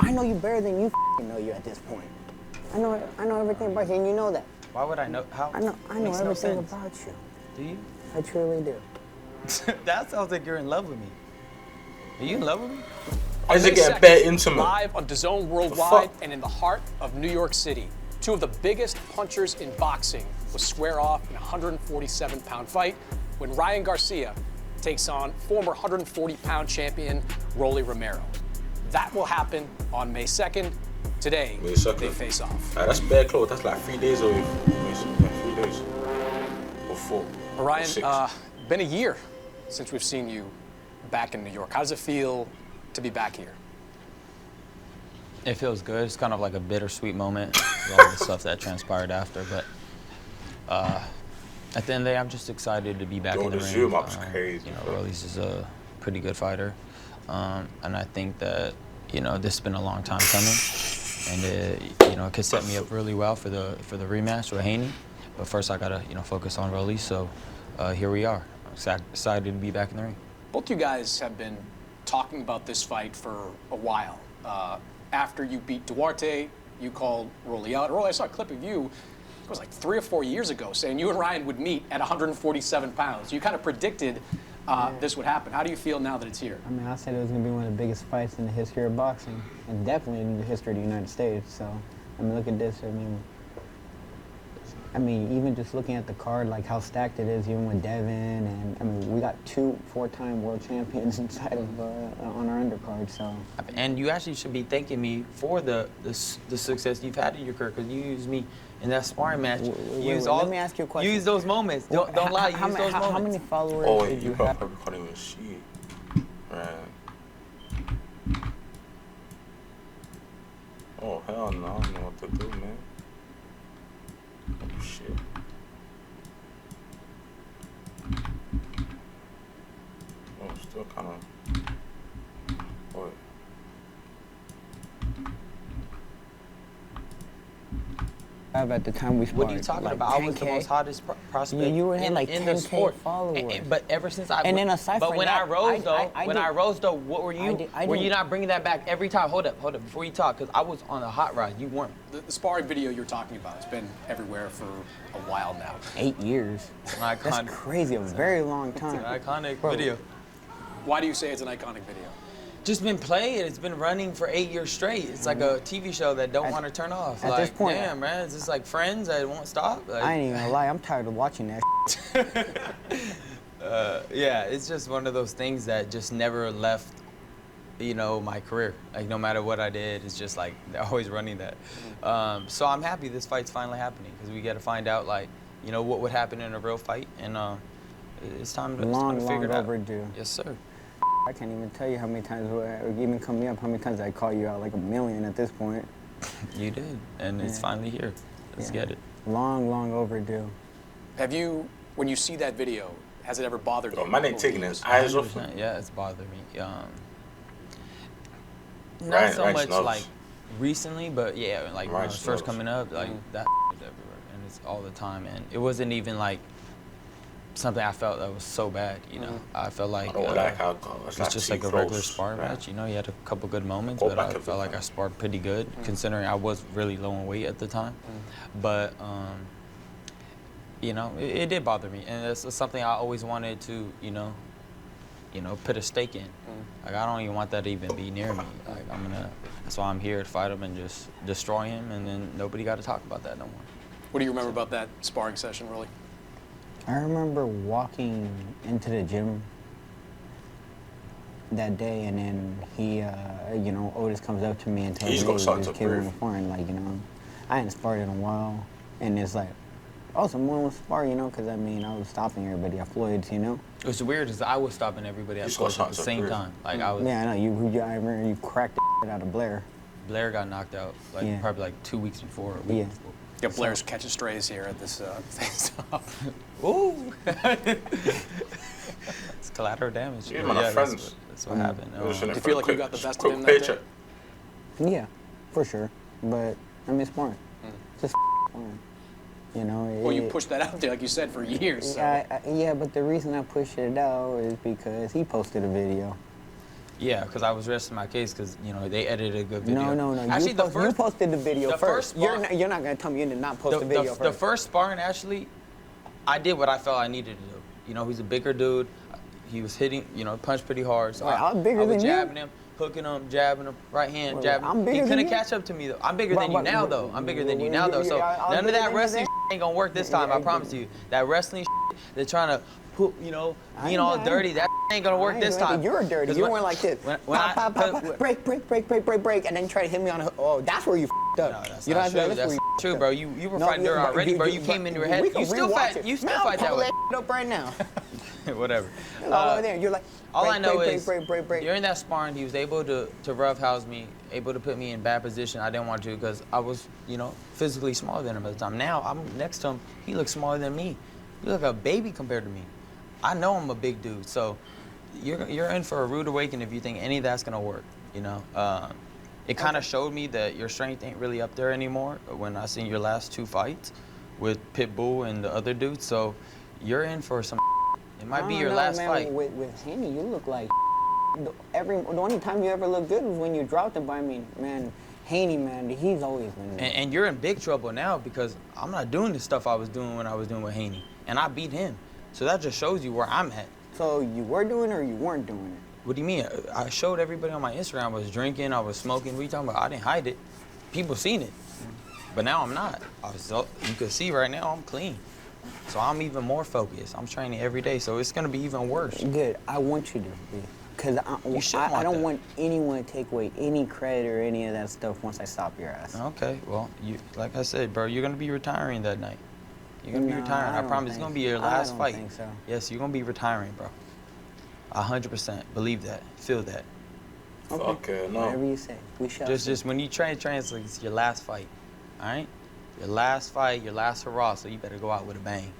I know you better than you know you at this point. I know everything about you, and you know that. Why would I know? How? I know everything about you. Do you? I truly do. That sounds like you're in love with me. Are you in love with me? Why is it getting bare intimate? Live on DAZN Worldwide and in the heart of New York City, two of the biggest punchers in boxing will square off in a 147-pound fight when Ryan Garcia takes on former 140-pound champion Rolly Romero. That will happen on May 2nd. Today, May 2nd. they face off. That's bare close. That's like 3 days away. 3 days. Or 4. Ryan, or 6. been a year since we've seen you back in New York. How does it feel to be back here? It feels good. It's kind of like a bittersweet moment with all the stuff that transpired after. But at the end of the day, I'm just excited to be back in the ring. Zoom up's crazy. You know, Rolly's is a pretty good fighter, and I think that this has been a long time coming, and it could set me up really well for the rematch with Haney. But first, I gotta focus on Rolly. So here we are. I'm excited to be back in the ring. Both you guys have been talking about this fight for a while. After you beat Duarte, you called Rolly out. Rolly, I saw a clip of you, it was like 3 or 4 years ago, saying you and Ryan would meet at 147 pounds. You kind of predicted this would happen. How do you feel now that it's here? I mean, I said it was going to be one of the biggest fights in the history of boxing, and definitely in the history of the United States. So, I mean, look at this. I mean, even just looking at the card, like how stacked it is, even with Devin, and I mean, we got 2 4-time world champions inside of on our undercard. So, and you actually should be thanking me for the success you've had in your career, because you used me in that sparring match. Let me ask you a question. Use those moments. Don't lie. Use those moments. How many followers did you have? Probably can't even see. Right. Oh hell no! I don't know what to do, man. Oh shit. Oh, still kind of. What? At the time we sparred. What are you talking like about? 10K. I was the most hottest prospect you were in like in 10K the sport. followers. But ever since I and then aside but from when that, I rose though, what were you? Were you didn't- not bringing that back every time? Hold up, before you talk, because I was on a hot ride. You weren't. The sparring video you're talking about has been everywhere for a while now. 8 years. It's an iconic. That's crazy. A very long time. It's an iconic Bro. video. Why do you say it's an iconic video? Just been playing. It's been running for 8 years straight. It's like a TV show that don't want to turn off. At like, this point, damn, man, it's just like Friends that won't stop. Like, I ain't even gonna lie. I'm tired of watching that. Yeah, it's just one of those things that just never left, my career. Like, no matter what I did, it's just like they're always running that. So I'm happy this fight's finally happening, because we get to find out, like, what would happen in a real fight, and it's time to figure it out. Overdue. Yes, sir. I can't even tell you how many times, even coming up, how many times I call you out, like 1 million at this point. You did, and it's finally here. Let's get it. Long overdue. Have you, when you see that video, has it ever bothered you? Oh, man ain't taking his eyes off him. Yeah, it's bothered me. Not Ryan so much knows. like recently, but yeah, like when I was first knows. coming up, like that is everywhere, and it's all the time, and it wasn't even like something I felt that was so bad, I felt like it's just like a regular sparring match, you had a couple good moments, but I felt like I sparred pretty good, considering I was really low in weight at the time. But it did bother me, and it's something I always wanted to, put a stake in. Like, I don't even want that to even be near me. Like, that's why I'm here to fight him and just destroy him, and then nobody got to talk about that no more. What do you remember about that sparring session, really? I remember walking into the gym that day, and then he, Otis comes up to me and tells me, "Hey, this kid was sparring." Like, I hadn't sparred in a while, and it's like, oh, someone was sparring, because I was stopping everybody at Floyd's, What's weird is I was stopping everybody at Floyd's at the same time. Like, I was. Yeah, I know. I remember you cracked the shit out of Blair. Blair got knocked out, probably like 2 weeks before. A week before. Yeah, Blair's catching strays here at this face-off. Ooh! It's collateral damage. Yeah, my friends. That's what happened. Do you feel like you got the best of him that day? Yeah, for sure. But, it's sparring. Just sparring. Well, you pushed that out there, like you said, for years. So. Yeah, but the reason I pushed it out is because he posted a video. Yeah, because I was resting my case because, you know, they edited a good video. No. Actually, you posted the video first. You're not going to tell me you did not post the video first. The first sparring, actually, I did what I felt I needed to do. You know, he's a bigger dude. He was hitting, you know, punched pretty hard. So I'm bigger than you. Jabbing him, hooking him, jabbing him, right hand, jabbing him. I'm bigger He than couldn't you. catch up to me, though. I'm bigger than you now, though. I'm bigger than you now, though. So none of that wrestling ain't going to work this time, I promise you. That wrestling they're trying to put, you know, being all dirty, that ain't going to work this time. You're dirty. You went like this. Pop, break, and then try to hit me on a... Oh, that's where you f***ed up. No, that's not true. That's true, bro. You were fighting dirt already, bro. You came in your head. You still fight that way. Up right now. Whatever. Over there, you're like, all I know is break. during that sparring, he was able to roughhouse me, able to put me in bad position. I didn't want to because I was, you know, physically smaller than him at the time. Now I'm next to him. He looks smaller than me. He look like a baby compared to me. I know I'm a big dude, so you're in for a rude awakening if you think any of that's gonna work. You know, it kind of showed me that your strength ain't really up there anymore when I seen your last 2 fights with Pitbull and the other dudes. So you're in for some. It might be your last fight. With Haney, you look like the only time you ever looked good was when you dropped him. But I mean, man, Haney, man, he's always been there. And you're in big trouble now because I'm not doing the stuff I was doing when I was doing with Haney, and I beat him. So that just shows you where I'm at. So you were doing it or you weren't doing it? What do you mean? I showed everybody on my Instagram I was drinking, I was smoking. What are you talking about? I didn't hide it. People seen it. But now I'm not. You can see right now I'm clean. So I'm even more focused. I'm training every day, so it's gonna be even worse. Good. I want you to be. Because I don't want anyone to take away any credit or any of that stuff once I stop your ass. Okay, well, like I said, bro, you're gonna be retiring that night. You're gonna be retiring. I promise it's gonna be your last fight. I don't think so. Yes, you're gonna be retiring, bro. 100%. Believe that. Feel that. Okay, no. Whatever you say. We shall. Just when you train, it's like it's your last fight. All right? Your last fight, your last hurrah. So you better go out with a bang.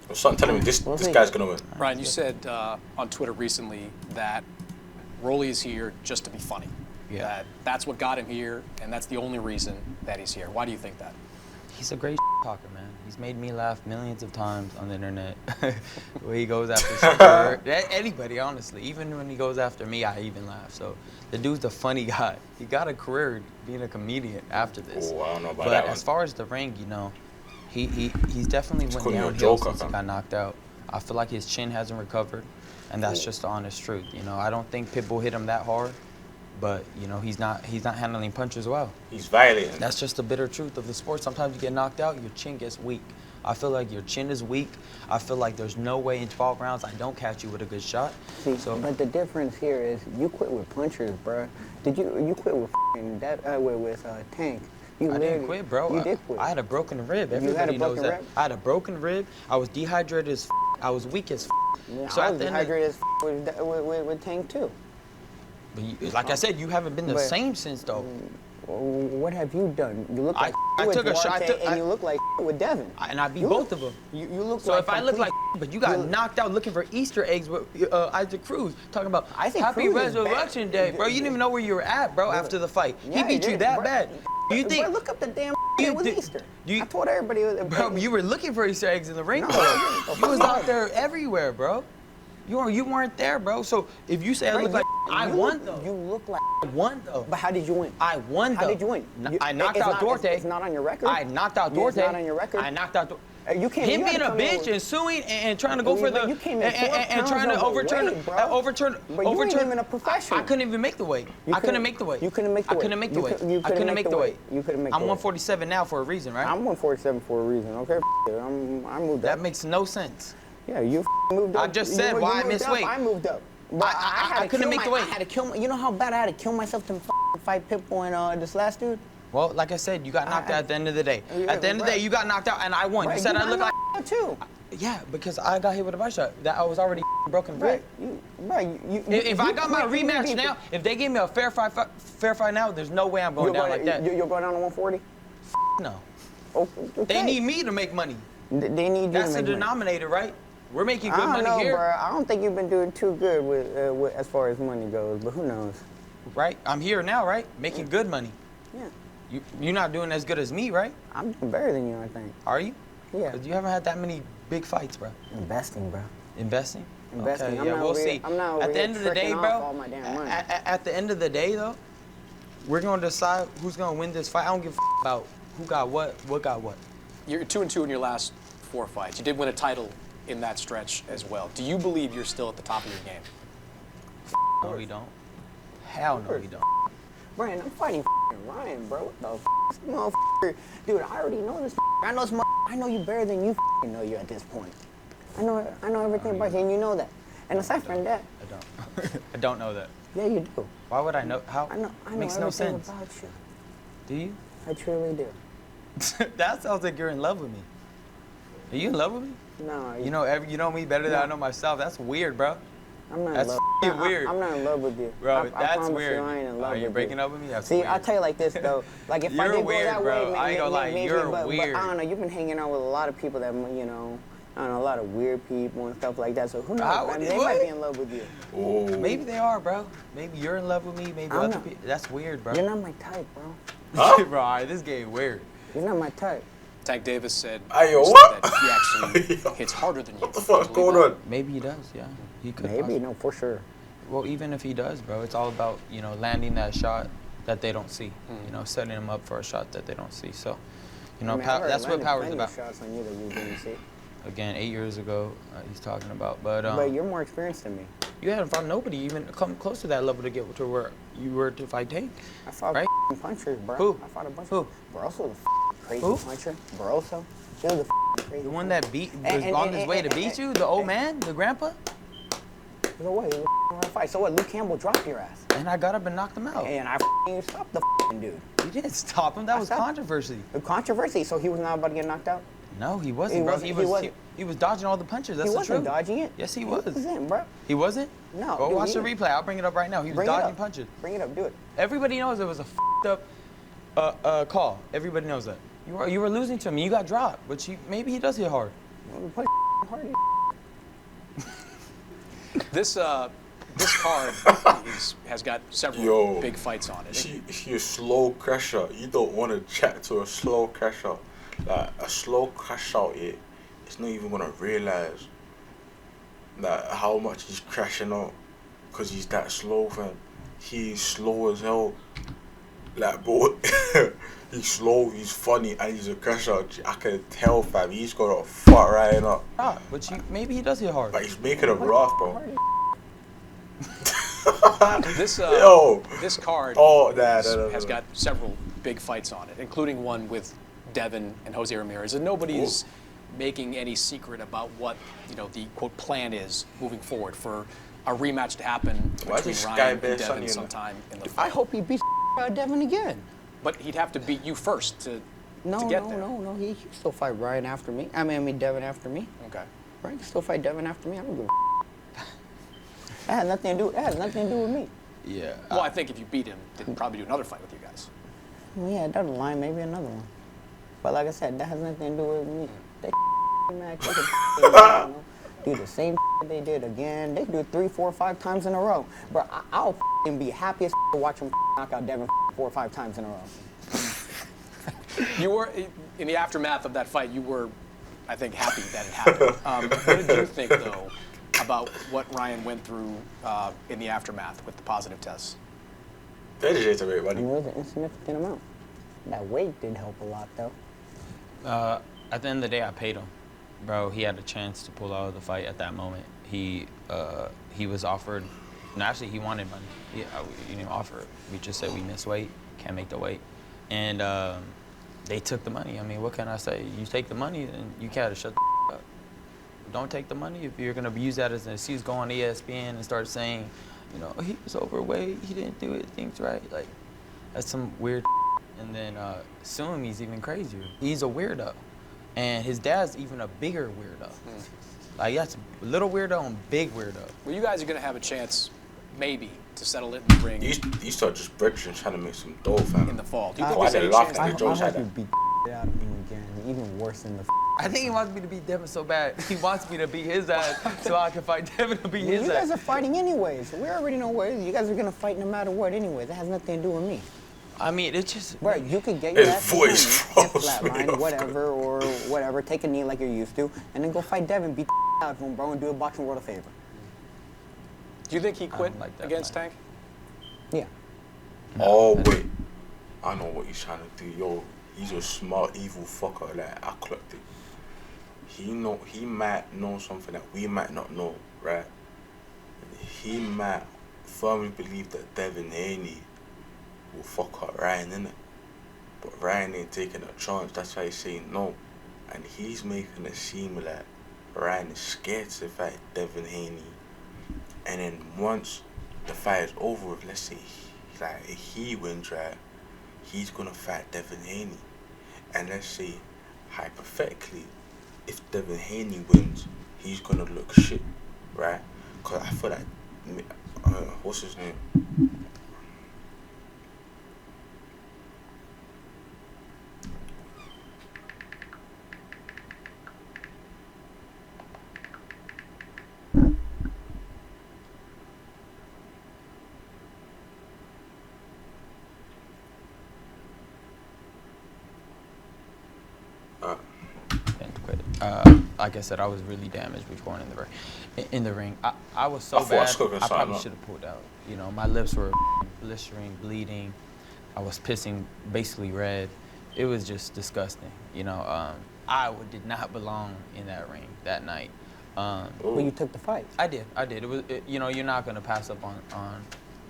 Well, something telling me this guy's gonna win. Ryan, you said on Twitter recently that Rolly is here just to be funny. Yeah. That's what got him here, and that's the only reason that he's here. Why do you think that? He's a great talker, man. He's made me laugh millions of times on the internet. When he goes after anybody, honestly. Even when he goes after me, I even laugh. So the dude's a funny guy. He got a career being a comedian after this. Oh, I don't know about that But as far as the ring, you know, he's definitely went downhill since he got knocked out. I feel like his chin hasn't recovered, and that's just the honest truth. You know, I don't think Pitbull hit him that hard. But you know he's not handling punches well. He's violent. That's just the bitter truth of the sport. Sometimes you get knocked out, your chin gets weak. I feel like your chin is weak. I feel like there's no way in 12 rounds I don't catch you with a good shot. See, but the difference here is you quit with punchers, bro. Did you quit with Tank? I didn't quit, bro. You did quit. I had a broken rib. Everybody knows that. I had a broken rib. I was dehydrated as I was weak as Yeah, so I was dehydrated as with Tank too. But like I said, you haven't been the same since though. What have you done? You look like I took a shot, and you look like with Devin. And I beat both of them. You look so like if I look like but you got knocked out looking for Easter eggs with Isaac Cruz, talking about Happy Resurrection Day, bro. You didn't even know where you were at, bro, after the fight. He beat you that bad. Do you think? Bro, look up the damn with Easter. I told everybody. Bro, you were looking for Easter eggs in the ring, bro. You was out there everywhere, bro. You weren't there, bro. So if you say I look like I won, though. You look like I won, though. But how did you win? I won, though. How did you win? I knocked out Duarte. It's not on your record. I knocked out Duarte. It's not on your record. I knocked out. You can't. Him being a bitch and suing and trying to go for the you came in and trying to overturn. But you ain't even a professional. I couldn't even make the weight. I couldn't make the weight. You couldn't make the weight. I couldn't make the weight. I couldn't make the weight. You couldn't make the weight. I'm 147 now for a reason, right? I'm 147 for a reason. Okay. I moved up. That makes no sense. Yeah, you moved up. I just said why I missed weight. I moved up. I couldn't make the weight. I had to kill. You know how bad I had to kill myself to fight Pitbull and this last dude. Well, like I said, you got knocked out at the end of the day. At the end of the day, you got knocked out, and I won. You said I look like too. Yeah, because I got hit with a body shot. That I was already broken rib. If I got my rematch now, if they gave me a fair fight now, there's no way I'm going down like that. You'll go down to 140? No. Okay. They need me to make money. They need you. That's the denominator, right? We're making good money here. Bro. I don't think you've been doing too good with as far as money goes, but who knows? Right? I'm here now, right? Making good money. Yeah. You're not doing as good as me, right? I'm doing better than you, I think. Are you? Yeah. Because you haven't had that many big fights, bro. Investing, bro. Investing? Investing. Okay, yeah, we'll see. I'm not over at the end of the day, bro. All my damn money. At the end of the day, though, we're gonna decide who's gonna win this fight. I don't give a about who got what got what. You're 2-2 in your last 4 fights. You did win a title in that stretch as well. Do you believe you're still at the top of your game? No, we don't. Hell no, we don't. Brian, I'm fighting Ryan, bro. What the this motherfucker? Dude, I already know this. I know this. I know you better than you know you at this point. I know everything about you, and you know that. And aside from that, I don't. I don't know that. Yeah, you do. Why would I know? How? I know makes no everything sense. about you. Do you? I truly do. That sounds like you're in love with me. Are you in love with me? No. You know me better than I know myself. That's weird, bro. I'm not That's in love. weird. I'm not in love with you. Bro, I that's promise weird. You, I ain't in love Are you with breaking up with me? That's See, weird. I'll tell you like this though. Like if I You're did weird, go that bro. way, I ain't gonna lie, maybe, you're but weird. I don't know. You've been hanging out with a lot of people that I don't know, a lot of weird people and stuff like that. So who knows? They might be in love with you. Oh. Maybe they are, bro. Maybe you're in love with me. Maybe other people. That's weird, bro. You're not my type, bro. Huh? Bro, all right, this game weird. You're not my type. Tank Davis said what? that he actually hits harder than you. What the fuck's going on? Maybe he does, yeah. He could. Maybe, possibly. no, for sure. Well, even if he does, bro, it's all about, landing that shot that they don't see. Setting him up for a shot that they don't see. So, that's what power's about. Shots on you that you didn't see. Again, 8 years ago, he's talking about. But you're more experienced than me. You haven't fought nobody even come close to that level to get to where you were to fight Tank. I fought right? punchers, bro. Who? I fought a bunch. Who? Barroso, the crazy Who? puncher. Barroso. You're the crazy. The one that was on his way to beat you? The old man? The grandpa? No way. It was a fight. So what? Luke Campbell dropped your ass. And I got up and knocked him out. And I stopped the dude. You didn't stop him. That was controversy. The controversy. So he was not about to get knocked out? No, he wasn't, bro. He was dodging all the punches. That's the truth. He wasn't dodging it? Yes, he was. He wasn't, bro. He wasn't? No. Go watch the replay. I'll bring it up right now. He was dodging punches. Bring it up. Do it. Everybody knows it was a up call. Everybody knows that. You were losing to him. You got dropped. But maybe he does hit hard. This card has got several big fights on it. He a slow crasher. You don't want to chat to a slow crasher. Like a slow crash out here, it's not even gonna realize that how much he's crashing out, cause he's that slow, fam. He's slow as hell. Like, bro, he's slow, he's funny, and he's a crasher. I can tell, fam. He's got a fuck right up. But maybe he does hit hard. But he's making him rough, bro. This card has got several big fights on it, including one with Devin and Jose Ramirez, and nobody's making any secret about what the quote plan is moving forward for a rematch to happen between Ryan and Devin sometime in the fall. I hope he beats Devin again. But he'd have to beat you first to get there. No. He can still fight Ryan after me. I mean Devin after me. Okay. Ryan can still fight Devin after me. I don't give a That has nothing to do with me. Yeah. Well, I think if you beat him, they'd probably do another fight with you guys. Yeah, down the line, maybe another one. But like I said, that has nothing to do with me. They do the same they did again. They do it 3, 4, 5 times in a row. Bro, I'll be happy as to watch them knock out Devin 4 or 5 times in a row. You were, in the aftermath of that fight, you were, I think, happy that it happened. What did you think, though, about what Ryan went through in the aftermath with the positive tests? They just ate away, buddy. It was an insignificant amount. That weight did help a lot, though. At the end of the day, I paid him. Bro, he had a chance to pull out of the fight at that moment. He was offered, and actually he wanted money. He didn't offer it. We just said we missed weight, can't make the weight. And they took the money. I mean, what can I say? You take the money, and you gotta shut the up. Don't take the money if you're gonna use that as an excuse. Go on ESPN and start saying, he was overweight, he didn't do things right. Like, that's some weird. And then sue him, he's even crazier. He's a weirdo. And his dad's even a bigger weirdo. Like, that's a little weirdo and big weirdo. Well, you guys are going to have a chance, maybe, to settle it in the ring. You start just bridging, trying to make some dough, fam. In the fall. Do you think there's any chance? I hope you beat the out of me again, even worse than the I think he wants me to beat Devin so bad. He wants me to beat his ass so I can fight Devin to beat his ass. You guys are fighting anyways. We already know what it is. You guys are going to fight no matter what anyway. That has nothing to do with me. I mean, it's just... Bro, you could get your ass flatline, whatever, take a knee like you're used to, and then go fight Devin, beat the out of him, bro, and do a boxing world a favor. Do you think he quit against Tank? Yeah. Oh, wait. I know what he's trying to do. Yo, he's a smart, evil fucker. Like, I clocked it. He might know something that we might not know, right? He might firmly believe that Devin Haney will fuck up Ryan, innit? But Ryan ain't taking a chance. That's why he's saying no. And he's making it seem like Ryan is scared to fight Devin Haney. And then once the fight is over with, let's say he wins, right? He's gonna fight Devin Haney. And let's say, hypothetically, if Devin Haney wins, he's gonna look shit, right? Cause I feel like, what's his name? Like I said, I was really damaged before in the ring. I was so bad, I probably should have pulled out. You know, my lips were blistering, bleeding. I was pissing basically red. It was just disgusting. You know, I did not belong in that ring that night. Well, you took the fight. I did. It was, you know, you're not going to pass up on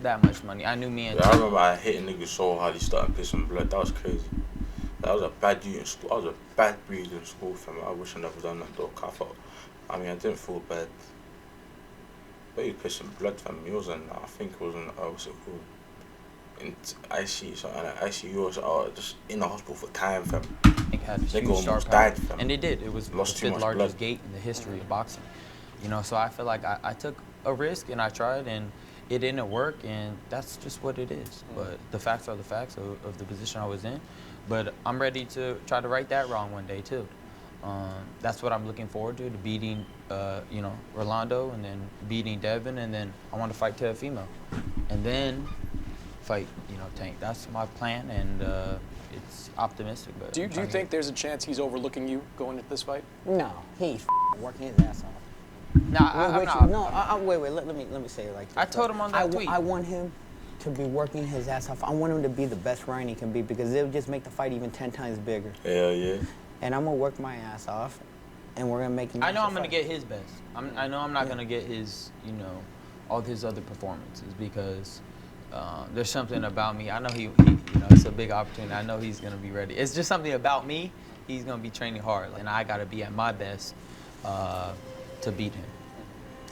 that much money. I knew me and I remember I hit a nigga so hard he started pissing blood. That was crazy. That was a bad dude in school. I was a bad breed in school, fam. I wish I never done that, though. I mean, I didn't feel bad. But you pissing blood, fam. He was in, I think it was in, what's it called? In ICU, something like ICU or just in the hospital for time, fam. They almost died, fam. And they did. It was the fifth largest gate in the history of boxing. You know, so I feel like I took a risk and I tried and it didn't work, and that's just what it is. But the facts are the facts of the position I was in. But I'm ready to try to right that wrong one day too. That's what I'm looking forward to beating, you know, Rolando, and then beating Devin, and then I want to fight Teofimo, and then fight, you know, Tank. That's my plan, and it's optimistic. But do you think there's a chance he's overlooking you going into this fight? No, he's working his ass off. Wait. Let me say it like this. I told him on that tweet. I want him to be working his ass off. I want him to be the best Ryan he can be, because it'll just make the fight even 10 times bigger. Hell yeah. And I'm gonna work my ass off, and we're gonna make him. I know I'm gonna get his best. I know I'm not gonna get his, you know, all his other performances, because there's something about me. I know he, you know, it's a big opportunity. I know he's gonna be ready. It's just something about me. He's gonna be training hard, and I gotta be at my best to beat him.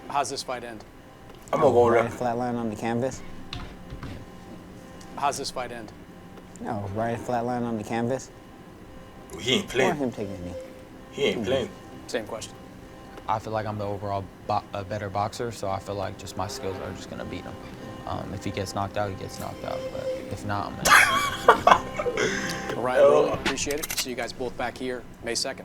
How's this fight end? I'm gonna go right flatline on the canvas. How's this fight end? No, right flatline on the canvas. He ain't playing. Or him taking a knee. He ain't playing. Same question. I feel like I'm the overall a better boxer, so I feel like just my skills are just gonna beat him. If he gets knocked out, he gets knocked out. But if not, I'm gonna. All right, really appreciate it. See you guys both back here May 2nd.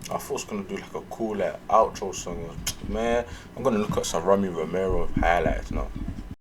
I thought I was gonna do like a cool outro song. Man, I'm gonna look at some Romero highlights now.